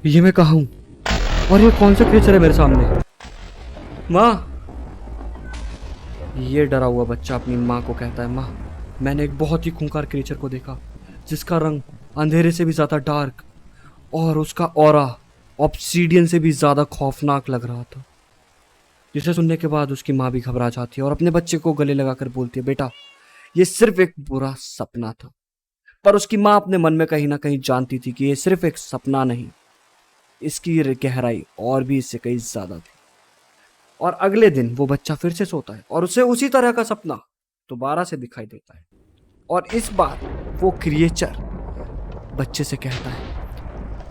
ये मैं कहाँ हूँ और ये कौन सा क्रिएचर है मेरे सामने? माँ। ये डरा हुआ बच्चा अपनी माँ को कहता है, माँ मैंने एक बहुत ही खूंखार क्रिएचर को देखा जिसका रंग अंधेरे से भी ज्यादा डार्क और उसका ऑरा ऑब्सीडियन से भी ज्यादा खौफनाक लग रहा था। जिसे सुनने के बाद उसकी माँ भी घबरा जाती है और अपने बच्चे को गले लगाकर बोलती है, बेटा ये सिर्फ एक बुरा सपना था। पर उसकी माँ अपने मन में कहीं ना कहीं जानती थी कि ये सिर्फ एक सपना नहीं, इसकी गहराई और भी इससे कहीं ज्यादा थी। और अगले दिन वो बच्चा फिर से सोता है और उसे उसी तरह का सपना दोबारा से दिखाई देता है और इस बार वो क्रिएचर बच्चे से कहता है,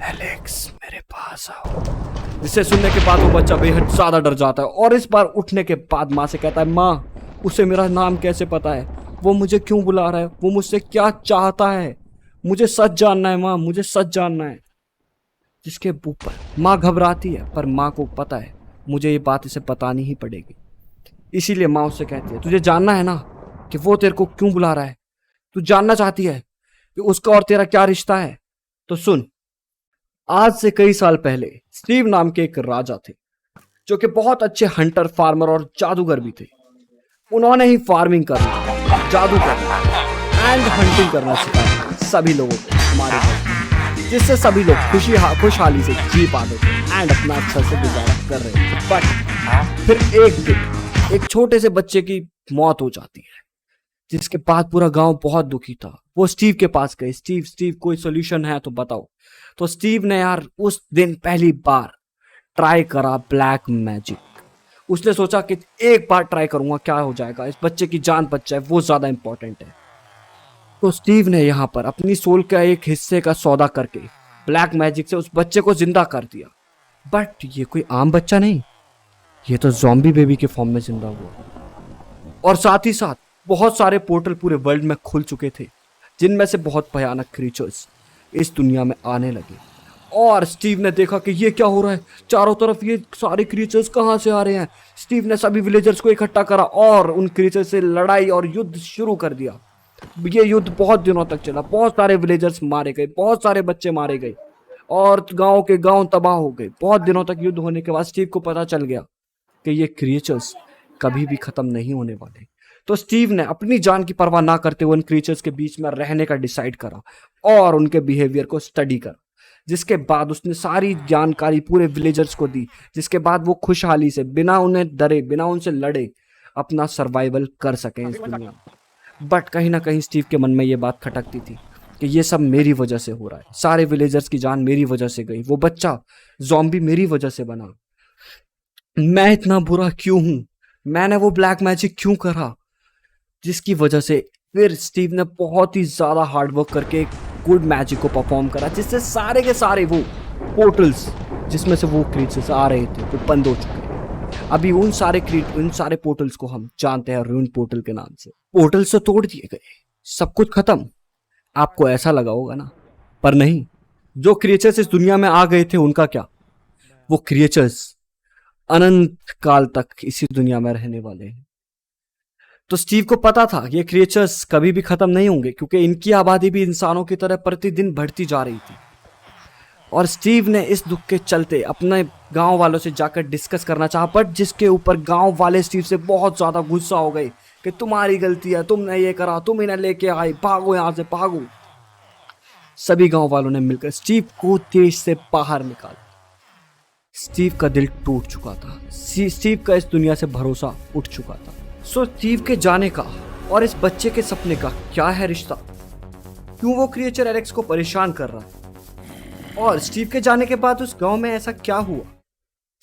एलेक्स मेरे पास आओ। जिसे सुनने के बाद वो बच्चा बेहद ज्यादा डर जाता है और इस बार उठने के बाद माँ से कहता है, माँ उसे मेरा नाम कैसे पता है, वो मुझे क्यों बुला रहा है, वो मुझसे क्या चाहता है, मुझे सच जानना है माँ, मुझे सच जानना है। जिसके ऊपर माँ घबराती है पर माँ को पता है मुझे ये बात इसे बतानी ही पड़ेगी। इसीलिए माँ उससे कहती है, तुझे जानना है ना कि वो तेरे को क्यों बुला रहा है, तू जानना चाहती है कि उसका और तेरा क्या रिश्ता है? तो सुन, आज से कई साल पहले स्टीव नाम के एक राजा थे जो कि बहुत अच्छे हंटर, फार्मर और जादूगर भी थे। उन्होंने ही फार्मिंग करना, जादू करना एंड हंटिंग करना सिखाया सभी लोगों को हमारे घर, जिससे सभी लोग खुशहाली से जी पाते थे एंड अपना अच्छा से गुजारा कर रहे थे। बट फिर एक दिन एक छोटे से बच्चे की मौत हो जाती है, जिसके बाद पूरा गांव बहुत दुखी था। वो स्टीव के पास गए, स्टीव कोई सोल्यूशन है तो बताओ। तो स्टीव ने यार उस दिन पहली बार ट्राई करा ब्लैक मैजिक। उसने सोचा कि एक बार ट्राई करूंगा, क्या हो जाएगा, इस बच्चे की जान बच जाए, वो ज्यादा इंपॉर्टेंट है। तो स्टीव ने यहाँ पर अपनी सोल का एक हिस्से का सौदा करके ब्लैक मैजिक से उस बच्चे को जिंदा कर दिया। बट ये कोई आम बच्चा नहीं, ये तो ज़ॉम्बी बेबी के फॉर्म में जिंदा हुआ। और साथ ही साथ बहुत सारे पोर्टल पूरे वर्ल्ड में खुल चुके थे, जिनमें से बहुत भयानक क्रीचर्स इस दुनिया में आने लगे। और स्टीव ने देखा कि ये क्या हो रहा है, चारों तरफ ये सारे क्रीचर्स कहाँ से आ रहे हैं। स्टीव ने सभी विलेजर्स को इकट्ठा करा और उन क्रीचर्स से लड़ाई और युद्ध शुरू कर दिया। ये युद्ध बहुत दिनों तक चला, बहुत सारे विलेजर्स मारे गए, बहुत सारे बच्चे मारे गए और गांव के गांव तबाह हो गए। बहुत दिनों तक युद्ध होने के बाद स्टीव को पता चल गया कि ये क्रिएचर्स कभी भी खत्म नहीं होने वाले। तो स्टीव ने अपनी जान की परवाह ना करते हुए उन क्रिएचर्स के बीच में रहने का डिसाइड करा और उनके बिहेवियर को स्टडी करा। जिसके बाद उसने सारी जानकारी पूरे विलेजर्स को दी, जिसके बाद वो खुशहाली से बिना उन्हें डरे, बिना उनसे लड़े अपना सर्वाइवल कर सकें इस दुनिया में। बट कहीं ना कहीं स्टीव के मन में ये बात खटकती थी कि ये सब मेरी वजह से हो रहा है, सारे विलेजर्स की जान मेरी वजह से गई, वो बच्चा ज़ॉम्बी मेरी वजह से बना, मैं इतना बुरा क्यों हूं, मैंने वो ब्लैक मैजिक क्यों करा, जिसकी वजह से फिर स्टीव ने बहुत ही ज्यादा हार्डवर्क करके गुड मैजिक को परफॉर्म करा, जिससे सारे के सारे वो पोर्टल्स जिसमें से वो क्रीचर्स आ रहे थे वो बंद हो चुके हैं। अभी उन सारे पोर्टल्स को हम जानते हैं रून पोर्टल के नाम से। पोर्टल्स तो तोड़ दिए गए, सब कुछ खत्म, आपको ऐसा लगा होगा ना, पर नहीं, जो क्रिएचर्स इस दुनिया में आ गए थे उनका क्या, वो क्रिएचर्स अनंत काल तक इसी दुनिया में रहने वाले हैं। तो स्टीव को पता था ये क्रिएचर्स कभी भी खत्म नहीं होंगे, क्योंकि इनकी आबादी भी इंसानों की तरह प्रतिदिन बढ़ती जा रही थी। और स्टीव ने इस दुख के चलते अपने गांव वालों से जाकर डिस्कस करना चाहा, बट जिसके ऊपर गांव वाले स्टीव से बहुत ज्यादा गुस्सा हो गए कि तुम्हारी गलती है, तुमने ये करा, तुम इन्हें लेके आए, भागो यहां से भागो। सभी गांव वालों ने मिलकर स्टीव को देश से बाहर निकाला। स्टीव का दिल टूट चुका था, स्टीव का इस दुनिया से भरोसा उठ चुका था। सो स्टीव के जाने का और इस बच्चे के सपने का क्या है रिश्ता, क्यों वो क्रिएचर एलेक्स को परेशान कर रहा है, और स्टीव के जाने के बाद उस गांव में ऐसा क्या हुआ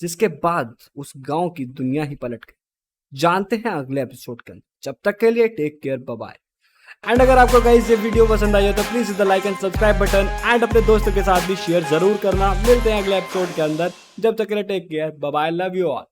जिसके बाद उस गांव की दुनिया ही पलट गई। जानते हैं अगले एपिसोड के अंदर। जब तक के लिए take care, bye bye. And अगर आपको गाइस ये वीडियो पसंद आई हो तो please hit the like and subscribe button and अपने दोस्तों के साथ भी शेयर जरूर करना। मिलते हैं अगले एपिसोड के अंदर, जब तक के लिए take care, bye bye, love you all.